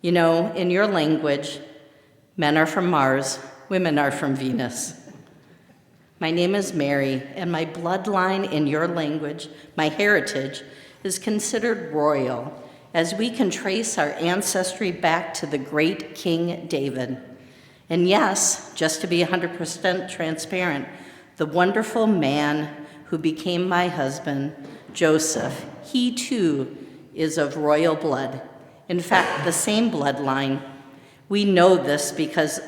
You know, in your language, men are from Mars, women are from Venus. My name is Mary, and my bloodline in your language, my heritage, is considered royal, as we can trace our ancestry back to the great King David. And yes, just to be 100% transparent, the wonderful man who became my husband, Joseph, he too is of royal blood. In fact, the same bloodline. We know this because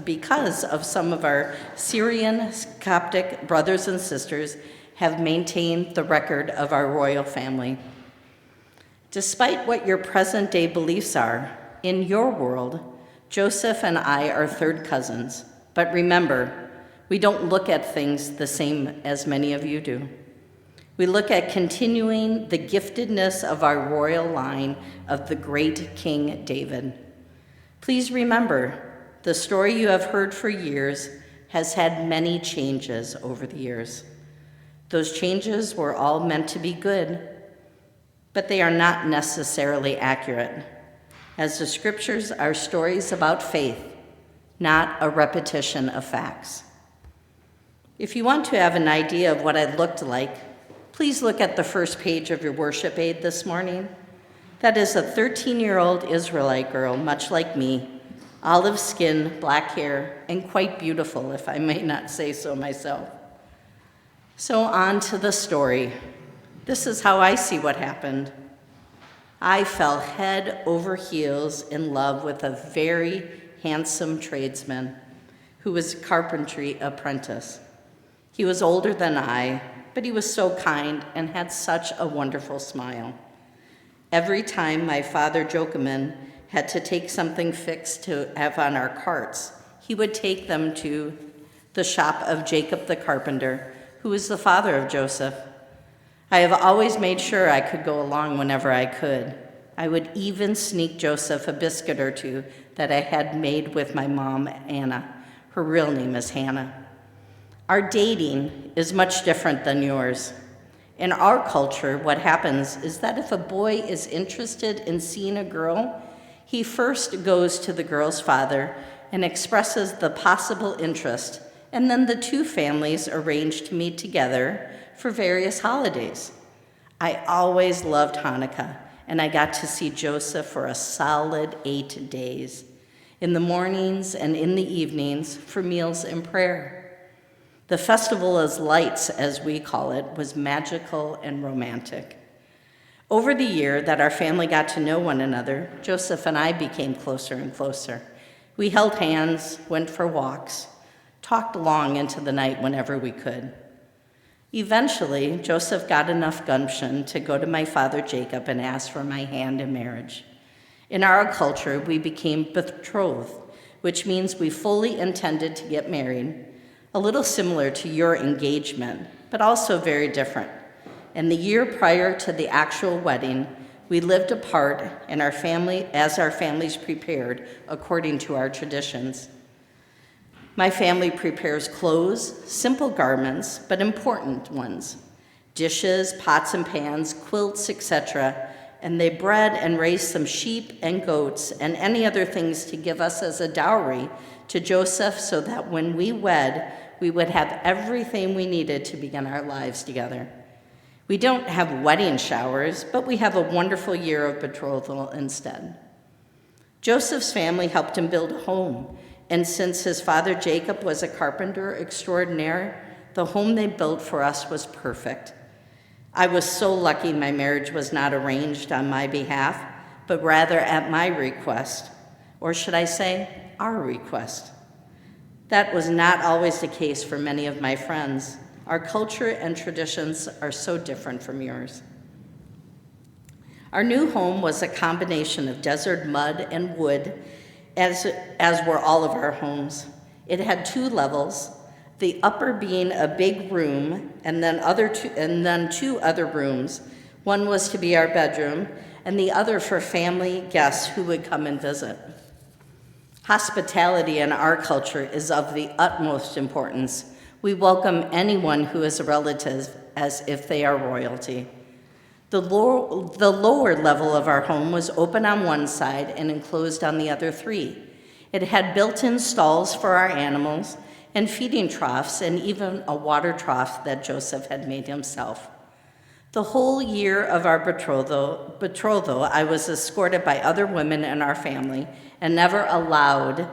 because of some of our Syrian Coptic brothers and sisters have maintained the record of our royal family. Despite what your present day beliefs are, in your world, Joseph and I are third cousins. But remember, we don't look at things the same as many of you do. We look at continuing the giftedness of our royal line of the great King David. Please remember, the story you have heard for years has had many changes over the years. Those changes were all meant to be good, but they are not necessarily accurate. As the scriptures are stories about faith, not a repetition of facts. If you want to have an idea of what I looked like, please look at the first page of your worship aid this morning. That is a 13-year-old Israelite girl, much like me, olive skin, black hair, and quite beautiful, if I may not say so myself. So on to the story. This is how I see what happened. I fell head over heels in love with a very handsome tradesman who was a carpentry apprentice. He was older than I, but he was so kind and had such a wonderful smile. Every time my father Joachim had to take something fixed to have on our carts, he would take them to the shop of Jacob the carpenter, who was the father of Joseph. I have always made sure I could go along whenever I could. I would even sneak Joseph a biscuit or two that I had made with my mom, Anna. Her real name is Hannah. Our dating is much different than yours. In our culture, what happens is that if a boy is interested in seeing a girl, he first goes to the girl's father and expresses the possible interest, and then the two families arrange to meet together for various holidays. I always loved Hanukkah, and I got to see Joseph for a solid 8 days, in the mornings and in the evenings for meals and prayer. The festival of lights, as we call it, was magical and romantic. Over the year that our family got to know one another, Joseph and I became closer and closer. We held hands, went for walks, talked long into the night whenever we could. Eventually, Joseph got enough gumption to go to my father Jacob and ask for my hand in marriage. In our culture, we became betrothed, which means we fully intended to get married, a little similar to your engagement, but also very different. And the year prior to the actual wedding, we lived apart and our families prepared according to our traditions. My family prepares clothes, simple garments, but important ones, dishes, pots and pans, quilts, etc., and they bred and raised some sheep and goats and any other things to give us as a dowry to Joseph so that when we wed, we would have everything we needed to begin our lives together. We don't have wedding showers, but we have a wonderful year of betrothal instead. Joseph's family helped him build a home, and since his father Jacob was a carpenter extraordinaire, the home they built for us was perfect. I was so lucky my marriage was not arranged on my behalf, but rather at my request, or should I say, our request. That was not always the case for many of my friends. Our culture and traditions are so different from yours. Our new home was a combination of desert mud and wood, as were all of our homes. It had 2 levels, the upper being a big room, and then 2 other rooms. One was to be our bedroom, and the other for family guests who would come and visit. Hospitality in our culture is of the utmost importance. We welcome anyone who is a relative as if they are royalty. The lower level of our home was open on one side and enclosed on the other three. It had built-in stalls for our animals and feeding troughs and even a water trough that Joseph had made himself. The whole year of our betrothal, I was escorted by other women in our family and never allowed,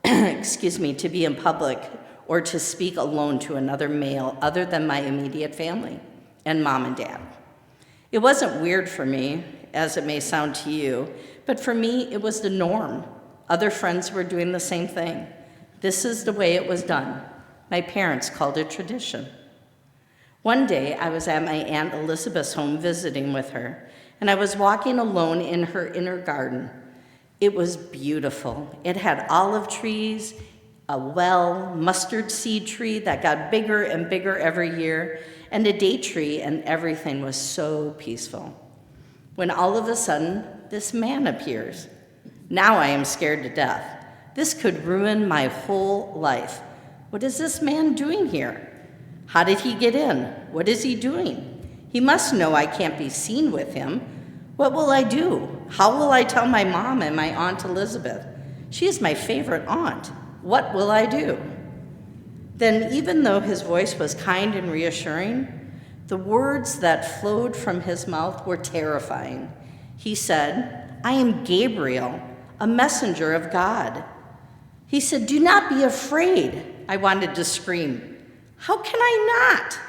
to be in public or to speak alone to another male other than my immediate family and mom and dad. It wasn't weird for me, as it may sound to you, but for me, it was the norm. Other friends were doing the same thing. This is the way it was done. My parents called it tradition. One day, I was at my Aunt Elizabeth's home visiting with her, and I was walking alone in her inner garden. It was beautiful. It had olive trees, a well, mustard seed tree that got bigger and bigger every year, and a date tree, and everything was so peaceful. When all of a sudden, this man appears. Now I am scared to death. This could ruin my whole life. What is this man doing here? How did he get in? What is he doing? He must know I can't be seen with him. What will I do? How will I tell my mom and my Aunt Elizabeth? She is my favorite aunt. What will I do? Then, even though his voice was kind and reassuring, the words that flowed from his mouth were terrifying. He said, "I am Gabriel, a messenger of God." He said, "Do not be afraid." I wanted to scream. How can I not?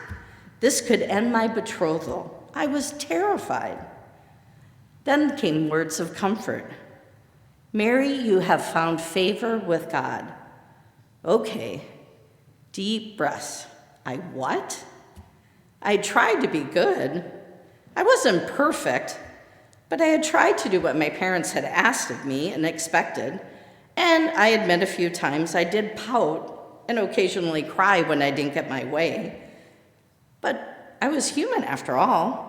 This could end my betrothal. I was terrified. Then came words of comfort. "Mary, you have found favor with God." Okay. Deep breaths. I what? I tried to be good. I wasn't perfect, but I had tried to do what my parents had asked of me and expected, and I admit a few times I did pout and occasionally cry when I didn't get my way. But I was human after all.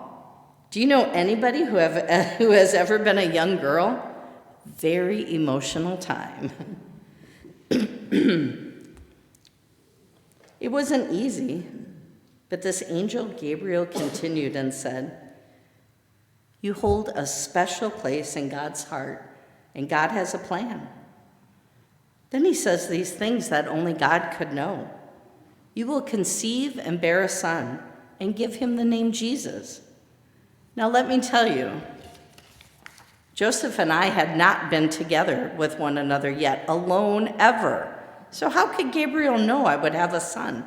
Do you know anybody who has ever been a young girl? Very emotional time. It wasn't easy, but this angel Gabriel continued and said, "You hold a special place in God's heart, and God has a plan." Then he says these things that only God could know. "You will conceive and bear a son, and give him the name Jesus." Now let me tell you, Joseph and I had not been together with one another yet, alone ever. So how could Gabriel know I would have a son?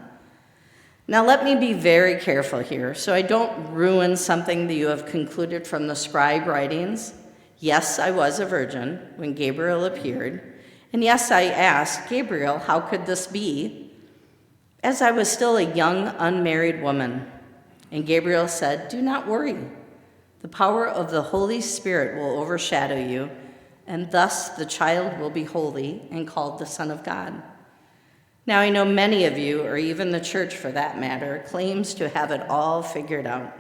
Now let me be very careful here so I don't ruin something that you have concluded from the scribe writings. Yes, I was a virgin when Gabriel appeared. And yes, I asked, "Gabriel, how could this be?" as I was still a young, unmarried woman. And Gabriel said, "Do not worry. The power of the Holy Spirit will overshadow you, and thus the child will be holy and called the Son of God." Now, I know many of you, or even the church for that matter, claims to have it all figured out.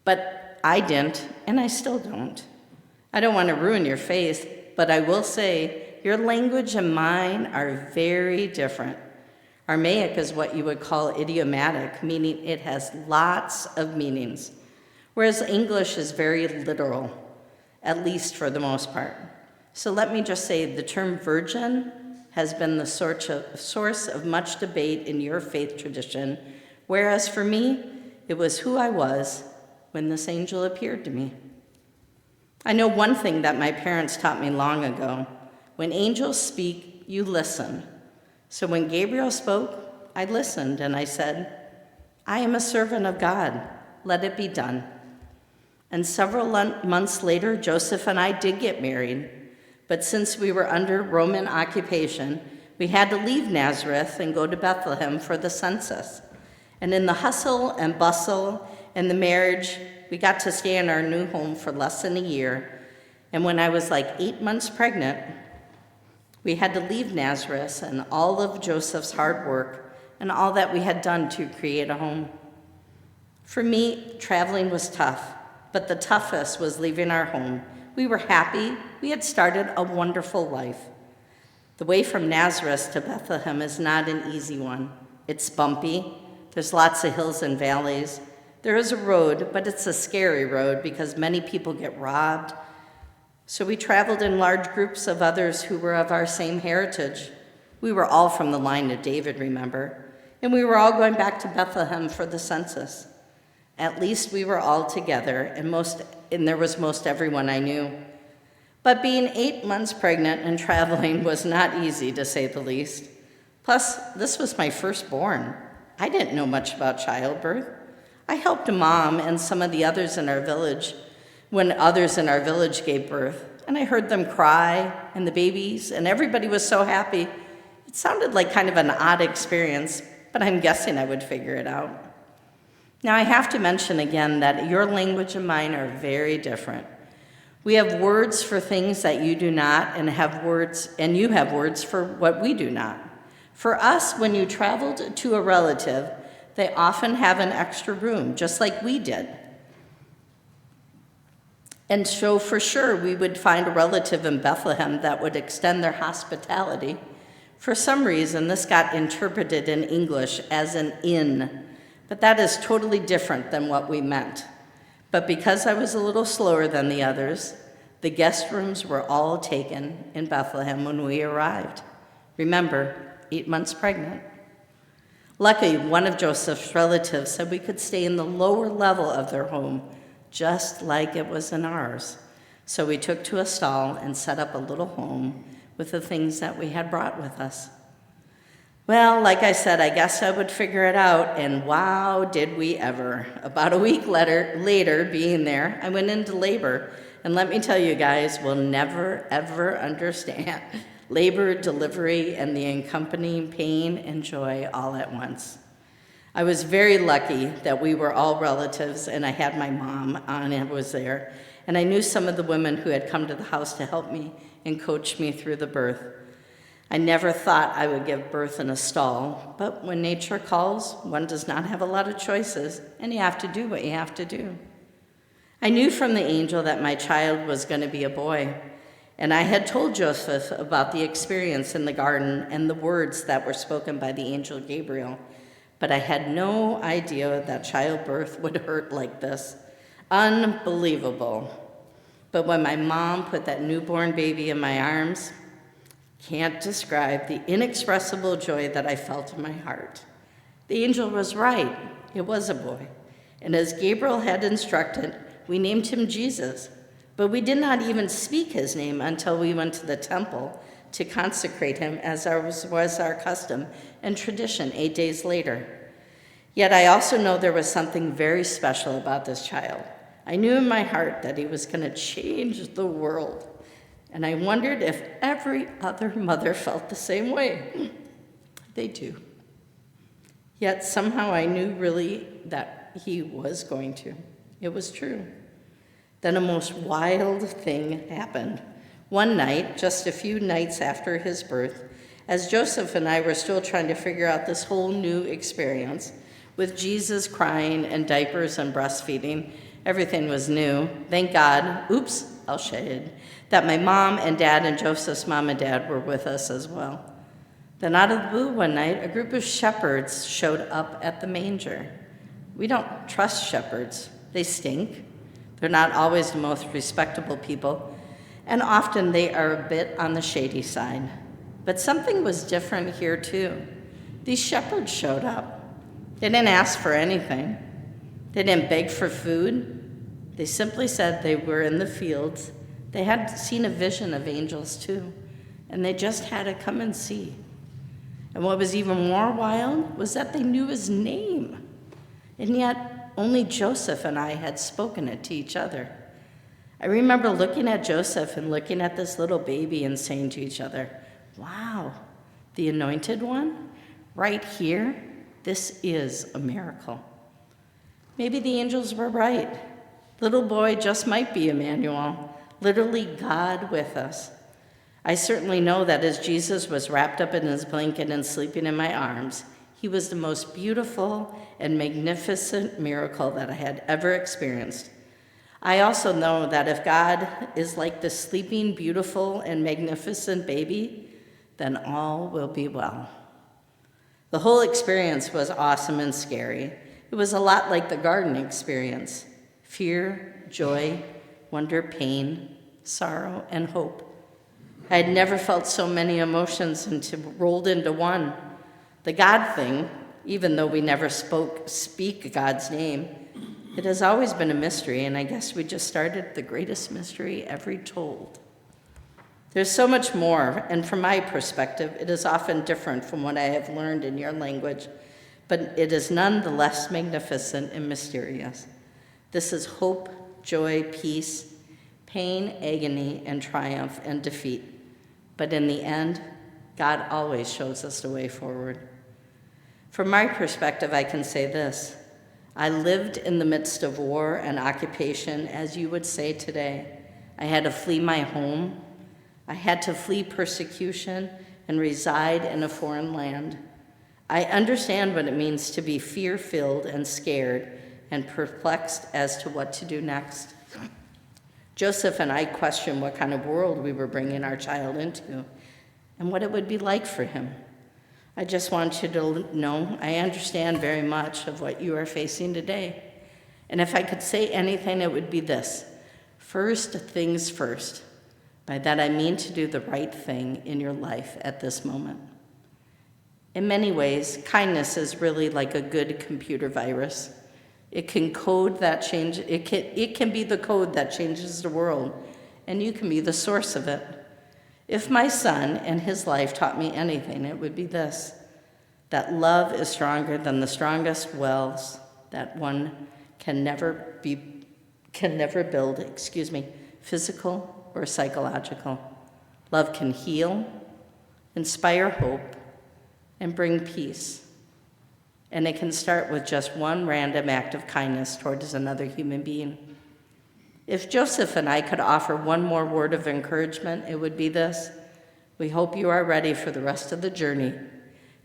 But I didn't, and I still don't. I don't want to ruin your faith, but I will say your language and mine are very different. Aramaic is what you would call idiomatic, meaning it has lots of meanings, whereas English is very literal, at least for the most part. So let me just say the term virgin has been the source of much debate in your faith tradition, whereas for me, it was who I was when this angel appeared to me. I know one thing that my parents taught me long ago. When angels speak, you listen. So when Gabriel spoke, I listened and I said, "I am a servant of God. Let it be done." And several months later, Joseph and I did get married. But since we were under Roman occupation, we had to leave Nazareth and go to Bethlehem for the census. And in the hustle and bustle and the marriage, we got to stay in our new home for less than a year. And when I was like 8 months pregnant, we had to leave Nazareth and all of Joseph's hard work and all that we had done to create a home. For me, traveling was tough, but the toughest was leaving our home. We were happy. We had started a wonderful life. The way from Nazareth to Bethlehem is not an easy one. It's bumpy. There's lots of hills and valleys. There is a road, but it's a scary road because many people get robbed. So we traveled in large groups of others who were of our same heritage. We were all from the line of David, remember? And we were all going back to Bethlehem for the census. At least we were all together, and there was most everyone I knew. But being 8 months pregnant and traveling was not easy, to say the least. Plus, this was my firstborn. I didn't know much about childbirth. I helped Mom and some of the others in our village when others in our village gave birth, and I heard them cry, and the babies, and everybody was so happy. It sounded like kind of an odd experience, but I'm guessing I would figure it out. Now, I have to mention again that your language and mine are very different. We have words for things that you do not, and you have words for what we do not. For us, when you traveled to a relative, they often have an extra room, just like we did. And so for sure, we would find a relative in Bethlehem that would extend their hospitality. For some reason, this got interpreted in English as an inn, but that is totally different than what we meant. But because I was a little slower than the others, the guest rooms were all taken in Bethlehem when we arrived. Remember, 8 months pregnant. Luckily, one of Joseph's relatives said we could stay in the lower level of their home, just like it was in ours. So we took to a stall and set up a little home with the things that we had brought with us. Well, like I said, I guess I would figure it out, and wow, did we ever. About a week later, being there, I went into labor, and let me tell you guys, we'll never, ever understand labor, delivery, and the accompanying pain and joy all at once. I was very lucky that we were all relatives, and I had my mom, Anna, was there, and I knew some of the women who had come to the house to help me and coach me through the birth. I never thought I would give birth in a stall, but when nature calls, one does not have a lot of choices, and you have to do what you have to do. I knew from the angel that my child was going to be a boy, and I had told Joseph about the experience in the garden and the words that were spoken by the angel Gabriel, but I had no idea that childbirth would hurt like this. Unbelievable. But when my mom put that newborn baby in my arms, can't describe the inexpressible joy that I felt in my heart. The angel was right. It was a boy. And as Gabriel had instructed, we named him Jesus. But we did not even speak his name until we went to the temple to consecrate him, as was our custom and tradition 8 days later. Yet I also know there was something very special about this child. I knew in my heart that he was going to change the world. And I wondered if every other mother felt the same way. They do. Yet somehow I knew really that he was going to. It was true. Then a most wild thing happened. One night, just a few nights after his birth, as Joseph and I were still trying to figure out this whole new experience, with Jesus crying and diapers and breastfeeding, everything was new. Thank God, I'll shade, that my mom and dad and Joseph's mom and dad were with us as well. Then out of the blue one night, a group of shepherds showed up at the manger. We don't trust shepherds. They stink. They're not always the most respectable people, and often they are a bit on the shady side. But something was different here too. These shepherds showed up. They didn't ask for anything. They didn't beg for food. They simply said they were in the fields. They had seen a vision of angels too, and they just had to come and see. And what was even more wild was that they knew his name, and yet only Joseph and I had spoken it to each other. I remember looking at Joseph and looking at this little baby and saying to each other, wow, the anointed one, right here, this is a miracle. Maybe the angels were right. Little boy just might be Emmanuel, literally God with us. I certainly know that as Jesus was wrapped up in his blanket and sleeping in my arms, he was the most beautiful and magnificent miracle that I had ever experienced. I also know that if God is like the sleeping, beautiful, and magnificent baby, then all will be well. The whole experience was awesome and scary. It was a lot like the garden experience: fear, joy, wonder, pain, sorrow, and hope. I had never felt so many emotions rolled into one. The God thing, even though we never speak God's name, it has always been a mystery, and I guess we just started the greatest mystery ever told. There's so much more, and from my perspective, it is often different from what I have learned in your language, but it is none the less magnificent and mysterious. This is hope, joy, peace, pain, agony, and triumph and defeat. But in the end, God always shows us the way forward. From my perspective, I can say this: I lived in the midst of war and occupation, as you would say today. I had to flee my home. I had to flee persecution and reside in a foreign land. I understand what it means to be fear-filled and scared and perplexed as to what to do next. Joseph and I questioned what kind of world we were bringing our child into and what it would be like for him. I just want you to know I understand very much of what you are facing today. And if I could say anything, it would be this: first things first. By that I mean to do the right thing in your life at this moment. In many ways, kindness is really like a good computer virus. It can code that change. It can be the code that changes the world, and you can be the source of it. If my son and his life taught me anything, it would be this: that love is stronger than the strongest wells that one can never build, physical or psychological. Love can heal, inspire hope, and bring peace. And it can start with just one random act of kindness towards another human being. If Joseph and I could offer one more word of encouragement, it would be this: we hope you are ready for the rest of the journey,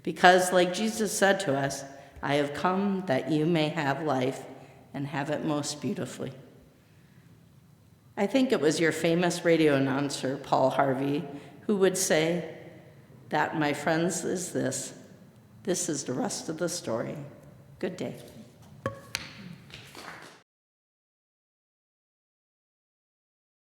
because like Jesus said to us, I have come that you may have life and have it most beautifully. I think it was your famous radio announcer, Paul Harvey, who would say that, my friends, is this: this is the rest of the story. Good day.